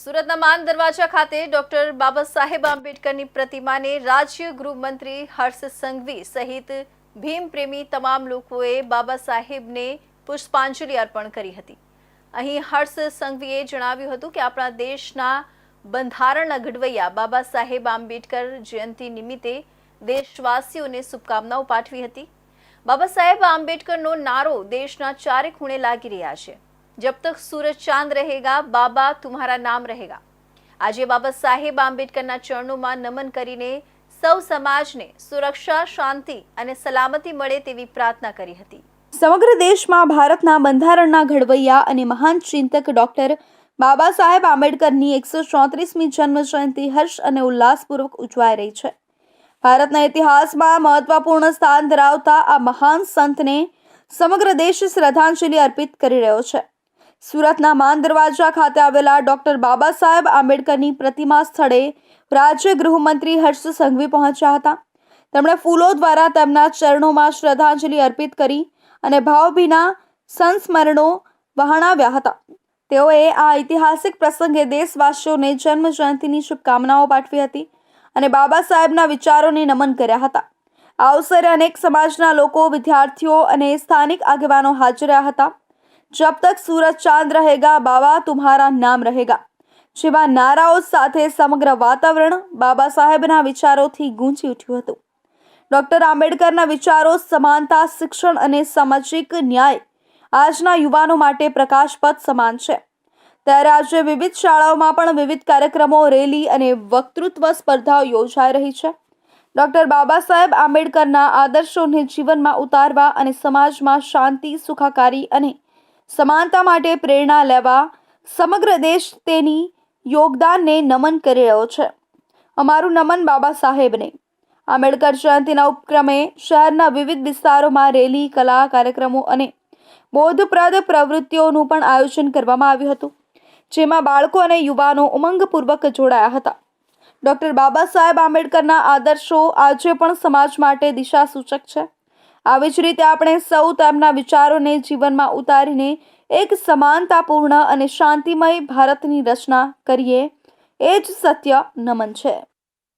સુરતના માન દરવાજા ખાતે ડોક્ટર બાબા સાહેબ આંબેડકરની પ્રતિમાને રાજ્ય ગૃહમંત્રી હર્ષ સંઘવી સહિત ભીમ પ્રેમી તમામ લોકોએ બાબા સાહેબને પુષ્પાંજલિ અર્પણ કરી હતી। અહીં હર્ષ સંઘવીએ જણાવ્યું હતું કે આપણા દેશના બંધારણના ઘડવૈયા બાબા સાહેબ આંબેડકર જયંતિ નિમિત્તે દેશવાસીઓને શુભકામનાઓ પાઠવી હતી। બાબા સાહેબ આંબેડકરનો નારો દેશના ચારે ખૂણે લાગી રહ્યા છે। जब तक सूरज चांद रहेगा बाबा तुम्हारा नाम रहेगा। आज बाबा साहेब आंबेडकरना चरणों में नमन करीने सौ समाजने सुरक्षा शांति अने सलामती मळे तेवी प्रार्थना करी हती। समग्र देश में भारतना बंधारणना घडवैया अने महान चिंतक डॉक्टर बाबा साहेब आंबेडकरनी 134मी जन्म जयंती हर्ष अने उल्लासपूर्वक उजवाई रही है। भारतना इतिहास में महत्वपूर्ण स्थान धरावता आ महान संतने समग्र देश श्रद्धांजलि अर्पित करी रह्यो छे। सूरतना मान दरवाजा खाते आवेला डॉक्टर बाबा साहेब आंबेडकरनी प्रतिमा स्थळे राज्य गृहमंत्री हर्ष संघवी पहोंच्या हता। તેમણે ફૂલો દ્વારા તેમના ચરણોમાં શ્રદ્ધાંજલિ અર્પિત કરી અને ભાવભીના સંસ્મરણો વહાણાવ્યા હતા। તેઓએ આ ઐતિહાસિક પ્રસંગે દેશવાસીઓને જન્મ જયંતિની શુભકામનાઓ પાઠવી હતી અને બાબા સાહેબના વિચારોને નમન કર્યા હતા। આ અવસરે અનેક સમાજના લોકો, વિદ્યાર્થીઓ અને સ્થાનિક આગેવાનો હાજર રહ્યા હતા। जब तक सूरज चांद रहेगा बाबा तुम्हारा नाम रहेगा जेवा नाराओ साथे समग्र वातावरण बाबा साहेबना विचारोथी गूंजी उठ्युं हतुं। डॉक्टर आंबेडकरना विचारो समानता, शिक्षण अने सामाजिक न्याय आजना युवानो माटे प्रकाशपथ समान छे। त्यारे आजे विविध शाळाओमां पण विविध कार्यक्रमों, रेली अने वक्तृत्व स्पर्धाओ योजाई रही छे। डॉक्टर बाबा साहेब आंबेडकरना आदर्शोने जीवनमां उतारवा अने समाजमां शांति, सुखाकारी अने समानता माटे प्रेरणा लेवा समग्र देश तेनी योगदानने नमन करी रह्यो छे। अमारुं नमन बाबा साहेबने। आंबेडकर जयंतीना उपक्रमे शहरना विविध विस्तारोमां रेली, कला कार्यक्रमों अने बोधप्रद प्रवृत्तिओनुं पण आयोजन करवामां आव्युं हतुं, जेमां बाळको अने युवानो उमंगपूर्वक जोडाया हता। डॉक्टर बाबा साहेब आंबेडकरना आदर्शो आजे पण समाज माटे दिशासूचक छे। આવી જ રીતે આપણે સૌ તેમના વિચારોને જીવનમાં ઉતારીને એક સમાનતાપૂર્ણ અને શાંતિમય ભારતની રચના કરીએ, એ જ સત્ય નમન છે।